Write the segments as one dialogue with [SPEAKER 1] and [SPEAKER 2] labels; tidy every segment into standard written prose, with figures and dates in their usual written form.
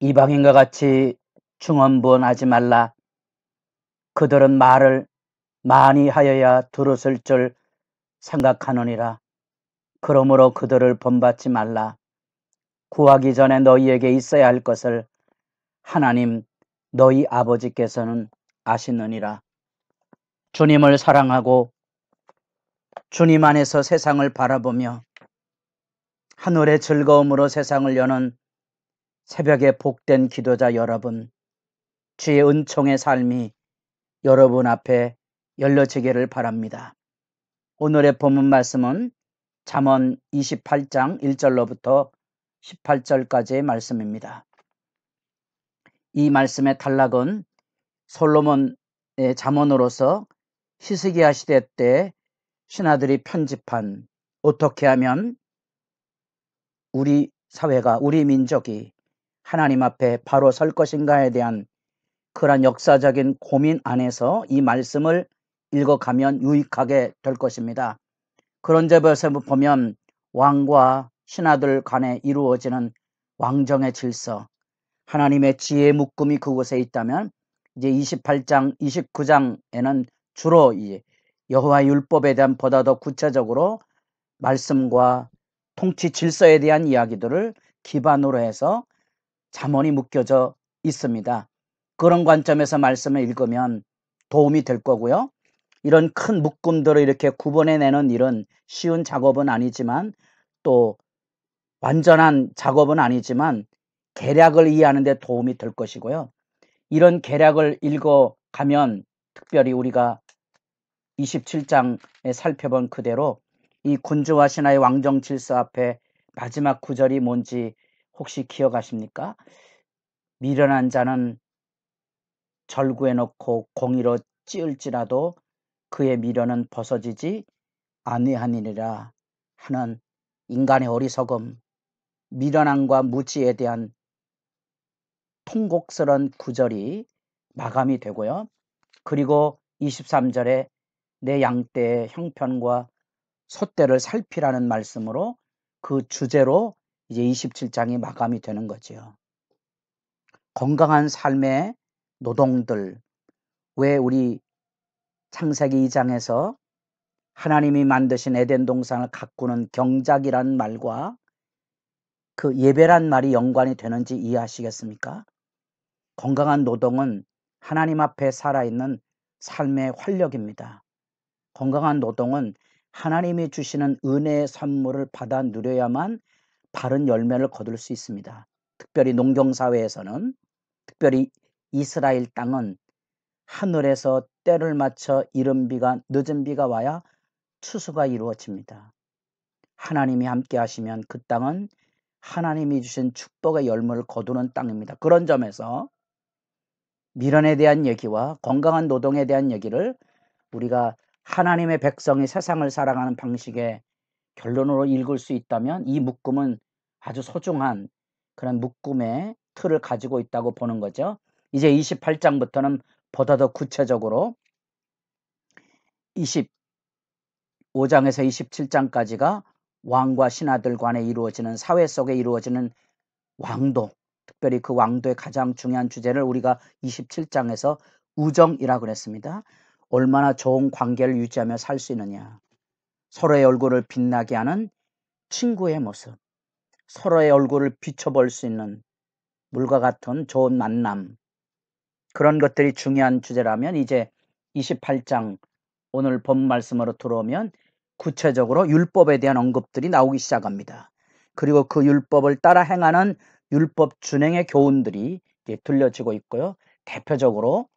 [SPEAKER 1] 이방인과 같이 중언부언하지 말라. 그들은 말을 많이 하여야 들었을 줄 생각하느니라. 그러므로 그들을 본받지 말라. 구하기 전에 너희에게 있어야 할 것을 하나님 너희 아버지께서는 아시느니라. 주님을 사랑하고 주님 안에서 세상을 바라보며 하늘의 즐거움으로 세상을 여는 새벽에 복된 기도자 여러분, 주의 은총의 삶이 여러분 앞에 열려지기를 바랍니다. 오늘의 본문 말씀은 잠언 28장 1절로부터 18절까지의 말씀입니다. 이 말씀의 단락은 솔로몬의 잠언으로서 히스기야 시대 때 신하들이 편집한 어떻게 하면 우리 사회가, 우리 민족이 하나님 앞에 바로 설 것인가에 대한 그러한 역사적인 고민 안에서 이 말씀을 읽어가면 유익하게 될 것입니다. 그런 점에서 보면 왕과 신하들 간에 이루어지는 왕정의 질서, 하나님의 지혜의 묶음이 그곳에 있다면 이제 28장, 29장에는 주로 여호와의 율법에 대한 보다 더 구체적으로 말씀과 통치 질서에 대한 이야기들을 기반으로 해서 잠언이 묶여져 있습니다. 그런 관점에서 말씀을 읽으면 도움이 될 거고요. 이런 큰 묶음들을 이렇게 구분해내는 일은 쉬운 작업은 아니지만 또 완전한 작업은 아니지만 계략을 이해하는 데 도움이 될 것이고요. 이런 계략을 읽어가면 특별히 우리가 27장에 살펴본 그대로 이 군주와 신하의 왕정 질서 앞에 마지막 구절이 뭔지 혹시 기억하십니까? 미련한 자는 절구에 넣고 공의로 찌을지라도 그의 미련은 벗어지지 아니하니라 하는 인간의 어리석음, 미련함과 무지에 대한 통곡스러운 구절이 마감이 되고요. 그리고 23절에 내 양떼의 형편과 소떼를 살피라는 말씀으로 그 주제로 이제 27장이 마감이 되는 거죠. 건강한 삶의 노동들, 왜 우리 창세기 2장에서 하나님이 만드신 에덴 동산을 가꾸는 경작이라는 말과 그 예배란 말이 연관이 되는지 이해하시겠습니까? 건강한 노동은 하나님 앞에 살아있는 삶의 활력입니다. 건강한 노동은 하나님이 주시는 은혜의 선물을 받아 누려야만 바른 열매를 거둘 수 있습니다. 특별히 농경사회에서는, 특별히 이스라엘 땅은 하늘에서 때를 맞춰 이른 비가, 늦은 비가 와야 추수가 이루어집니다. 하나님이 함께 하시면 그 땅은 하나님이 주신 축복의 열매를 거두는 땅입니다. 그런 점에서 미련에 대한 얘기와 건강한 노동에 대한 얘기를 우리가 하나님의 백성이 세상을 살아가는 방식의 결론으로 읽을 수 있다면 이 묶음은 아주 소중한 그런 묶음의 틀을 가지고 있다고 보는 거죠. 이제 28장부터는 보다 더 구체적으로 25장에서 27장까지가 왕과 신하들 간에 이루어지는 사회 속에 이루어지는 왕도, 특별히 그 왕도의 가장 중요한 주제를 우리가 27장에서 우정이라고 그랬습니다. 얼마나 좋은 관계를 유지하며 살 수 있느냐, 서로의 얼굴을 빛나게 하는 친구의 모습, 서로의 얼굴을 비춰볼 수 있는 물과 같은 좋은 만남, 그런 것들이 중요한 주제라면 이제 28장 오늘 본 말씀으로 들어오면 구체적으로 율법에 대한 언급들이 나오기 시작합니다. 그리고 그 율법을 따라 행하는 율법 준행의 교훈들이 이제 들려지고 있고요. 대표적으로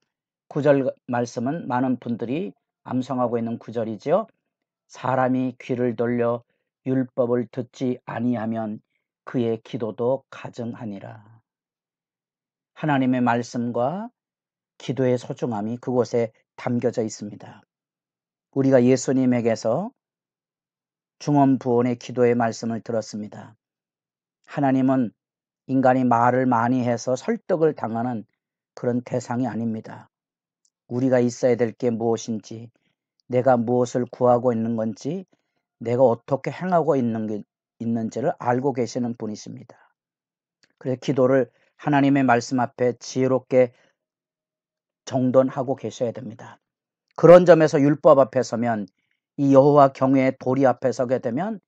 [SPEAKER 1] 9절 말씀은 많은 분들이 암송하고 있는 구절이죠. 사람이 귀를 돌려 율법을 듣지 아니하면 그의 기도도 가증하니라. 하나님의 말씀과 기도의 소중함이 그곳에 담겨져 있습니다. 우리가 예수님에게서 중언부언의 기도의 말씀을 들었습니다. 하나님은 인간이 말을 많이 해서 설득을 당하는 그런 대상이 아닙니다. 우리가 있어야 될 게 무엇인지, 내가 무엇을 구하고 있는 건지, 내가 어떻게 행하고 있는지를 알고 계시는 분이십니다. 그래서 기도를 하나님의 말씀 앞에 지혜롭게 정돈하고 계셔야 됩니다. 그런 점에서 율법 앞에 서면, 이 여호와 경외의 도리 앞에 서게 되면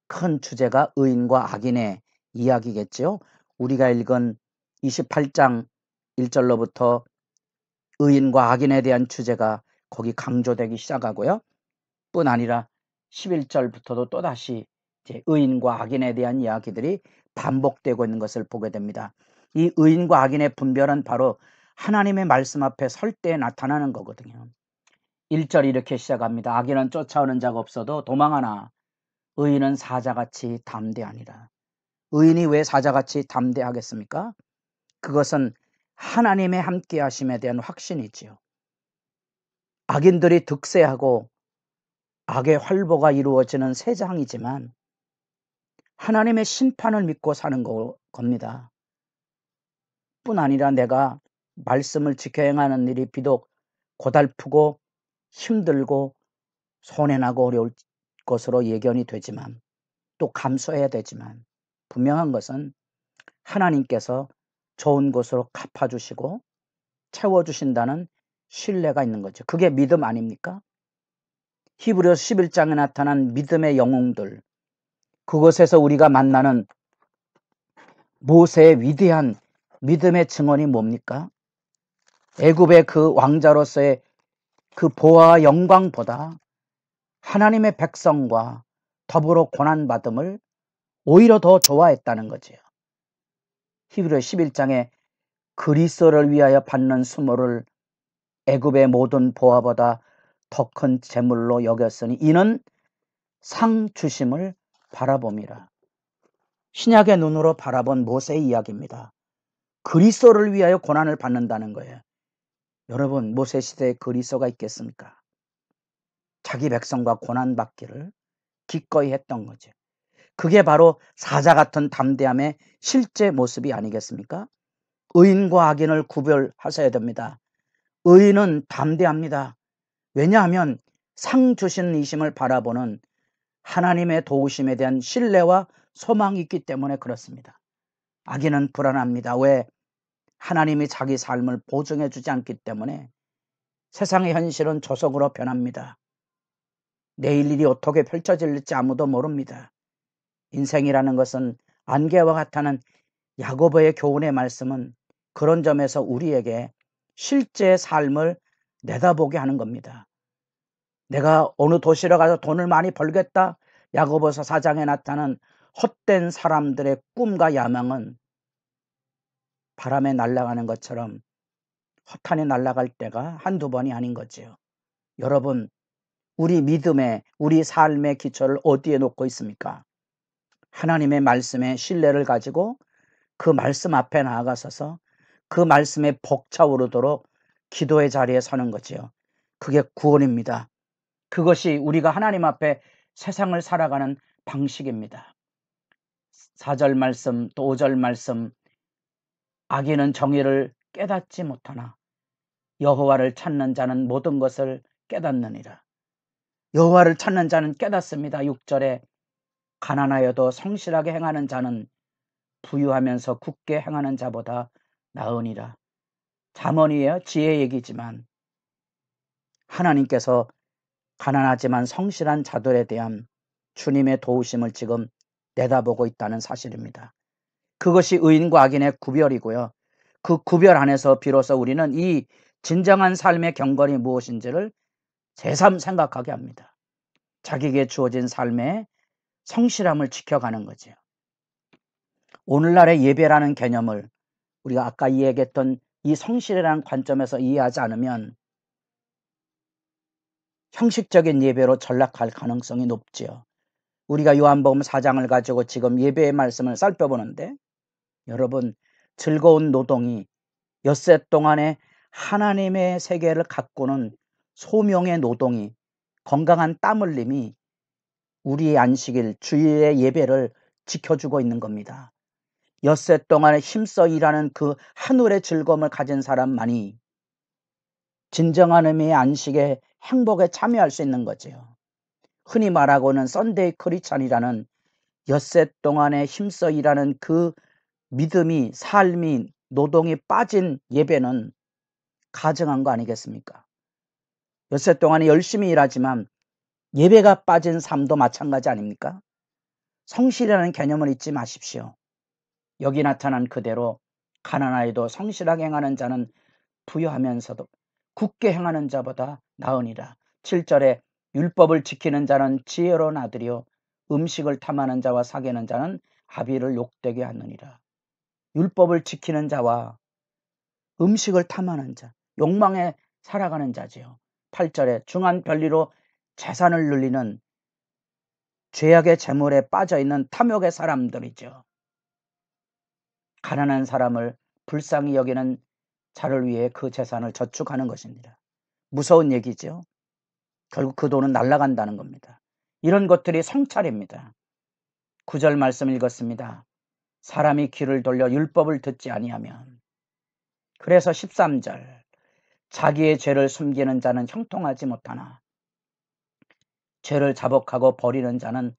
[SPEAKER 1] 큰 주제가 의인과 악인의 이야기겠지요. 우리가 읽은 28장 1절로부터 의인과 악인에 대한 주제가 거기 강조되기 시작하고요. 뿐 아니라 11절부터도 또다시 이제 의인과 악인에 대한 이야기들이 반복되고 있는 것을 보게 됩니다. 이 의인과 악인의 분별은 바로 하나님의 말씀 앞에 설 때 나타나는 거거든요. 1절 이렇게 시작합니다. 악인은 쫓아오는 자가 없어도 도망하나 의인은 사자같이 담대하니라. 의인이 왜 사자같이 담대하겠습니까? 그것은 하나님의 함께 하심에 대한 확신이지요. 악인들이 득세하고 악의 활보가 이루어지는 세상이지만 하나님의 심판을 믿고 사는 겁니다. 뿐 아니라 내가 말씀을 지켜 행하는 일이 비록 고달프고 힘들고 손해나고 어려울 것으로 예견이 되지만, 또 감수해야 되지만, 분명한 것은 하나님께서 좋은 것으로 갚아주시고 채워주신다는 신뢰가 있는 거죠. 그게 믿음 아닙니까? 히브리서 11장에 나타난 믿음의 영웅들, 그곳에서 우리가 만나는 모세의 위대한 믿음의 증언이 뭡니까? 애굽의 그 왕자로서의 그 보화와 영광보다 하나님의 백성과 더불어 고난받음을 오히려 더 좋아했다는 거지요. 히브리서 11장에 그리스도를 위하여 받는 수모를 애굽의 모든 보화보다 더 큰 재물로 여겼으니 이는 상 주심을 바라봄이라. 신약의 눈으로 바라본 모세의 이야기입니다. 그리스도를 위하여 고난을 받는다는 거예요. 여러분, 모세 시대에 그리스도가 있겠습니까? 자기 백성과 고난받기를 기꺼이 했던 거죠. 그게 바로 사자 같은 담대함의 실제 모습이 아니겠습니까? 의인과 악인을 구별하셔야 됩니다. 의인은 담대합니다. 왜냐하면 상 주신 이심을 바라보는 하나님의 도우심에 대한 신뢰와 소망이 있기 때문에 그렇습니다. 악인은 불안합니다. 왜? 하나님이 자기 삶을 보증해 주지 않기 때문에 세상의 현실은 조속으로 변합니다. 내일 일이 어떻게 펼쳐질지 아무도 모릅니다. 인생이라는 것은 안개와 같다는 야고보의 교훈의 말씀은 그런 점에서 우리에게 실제 삶을 내다보게 하는 겁니다. 내가 어느 도시로 가서 돈을 많이 벌겠다. 야고보서 4장에 나타난 헛된 사람들의 꿈과 야망은 바람에 날아가는 것처럼 허탄에 날아갈 때가 한두 번이 아닌 거지요. 여러분, 우리 믿음의, 우리 삶의 기초를 어디에 놓고 있습니까? 하나님의 말씀에 신뢰를 가지고 그 말씀 앞에 나아가서서 그 말씀에 벅차오르도록 기도의 자리에 서는 거지요. 그게 구원입니다. 그것이 우리가 하나님 앞에 세상을 살아가는 방식입니다. 4절 말씀 또 5절 말씀, 악인은 정의를 깨닫지 못하나 여호와를 찾는 자는 모든 것을 깨닫느니라. 여호와를 찾는 자는 깨닫습니다. 6절에 가난하여도 성실하게 행하는 자는 부유하면서 굳게 행하는 자보다 나으니라. 잠언이에요. 지혜 얘기지만 하나님께서 가난하지만 성실한 자들에 대한 주님의 도우심을 지금 내다보고 있다는 사실입니다. 그것이 의인과 악인의 구별이고요. 그 구별 안에서 비로소 우리는 이 진정한 삶의 경건이 무엇인지를 새삼 생각하게 합니다. 자기에게 주어진 삶의 성실함을 지켜가는 거죠. 오늘날의 예배라는 개념을 우리가 아까 이야기했던 이 성실이라는 관점에서 이해하지 않으면 형식적인 예배로 전락할 가능성이 높지요. 우리가 요한복음 4장을 가지고 지금 예배의 말씀을 살펴보는데, 여러분, 즐거운 노동이 엿새 동안에 하나님의 세계를 가꾸는 소명의 노동이, 건강한 땀 흘림이 우리의 안식일 주일의 예배를 지켜주고 있는 겁니다. 엿새 동안에 힘써 일하는 그 하늘의 즐거움을 가진 사람만이 진정한 의미의 안식의 행복에 참여할 수 있는 거죠. 흔히 말하고는 썬데이 크리스찬이라는 엿새 동안에 힘써 일하는 그 믿음이, 삶이, 노동이 빠진 예배는 가증한 거 아니겠습니까? 엿새 동안에 열심히 일하지만 예배가 빠진 삶도 마찬가지 아닙니까? 성실이라는 개념을 잊지 마십시오. 여기 나타난 그대로 가난하여도 성실하게 행하는 자는 부유하면서도 굳게 행하는 자보다 나으니라. 7절에 율법을 지키는 자는 지혜로운 아들이요 음식을 탐하는 자와 사귀는 자는 아비를 욕되게 하느니라. 율법을 지키는 자와 음식을 탐하는 자, 욕망에 살아가는 자지요. 8절에 중한 별리로 재산을 늘리는 죄악의 재물에 빠져있는 탐욕의 사람들이죠. 가난한 사람을 불쌍히 여기는 자를 위해 그 재산을 저축하는 것입니다. 무서운 얘기죠. 결국 그 돈은 날아간다는 겁니다. 이런 것들이 성찰입니다. 9절 말씀 읽었습니다. 사람이 귀를 돌려 율법을 듣지 아니하면. 그래서 13절 자기의 죄를 숨기는 자는 형통하지 못하나 죄를 자복하고 버리는 자는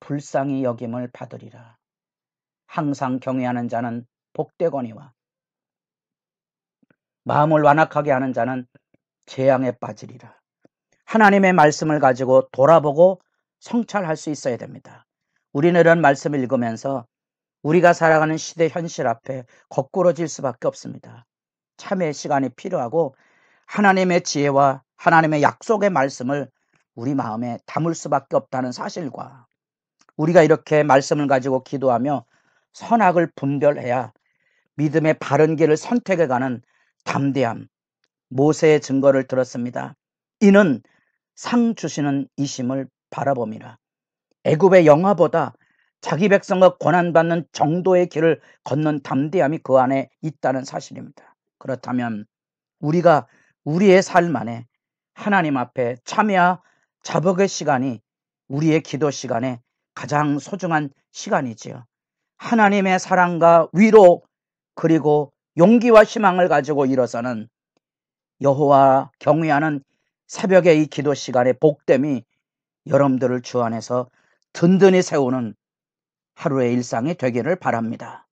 [SPEAKER 1] 불쌍히 여김을 받으리라. 항상 경외하는 자는 복되거니와 마음을 완악하게 하는 자는 재앙에 빠지리라. 하나님의 말씀을 가지고 돌아보고 성찰할 수 있어야 됩니다. 우리는 이런 말씀을 읽으면서 우리가 살아가는 시대 현실 앞에 거꾸러질 수밖에 없습니다. 참회의 시간이 필요하고 하나님의 지혜와 하나님의 약속의 말씀을 우리 마음에 담을 수밖에 없다는 사실과 우리가 이렇게 말씀을 가지고 기도하며 선악을 분별해야 믿음의 바른 길을 선택해가는 담대함, 모세의 증거를 들었습니다. 이는 상 주시는 이심을 바라봄이라. 애굽의 영화보다 자기 백성과 고난받는 정도의 길을 걷는 담대함이 그 안에 있다는 사실입니다. 그렇다면 우리가 우리의 삶 안에 하나님 앞에 참회와 자복의 시간이 우리의 기도 시간에 가장 소중한 시간이지요. 하나님의 사랑과 위로 그리고 용기와 희망을 가지고 일어서는 여호와 경외하는 새벽의 이 기도 시간의 복됨이 여러분들을 주 안에서 든든히 세우는 하루의 일상이 되기를 바랍니다.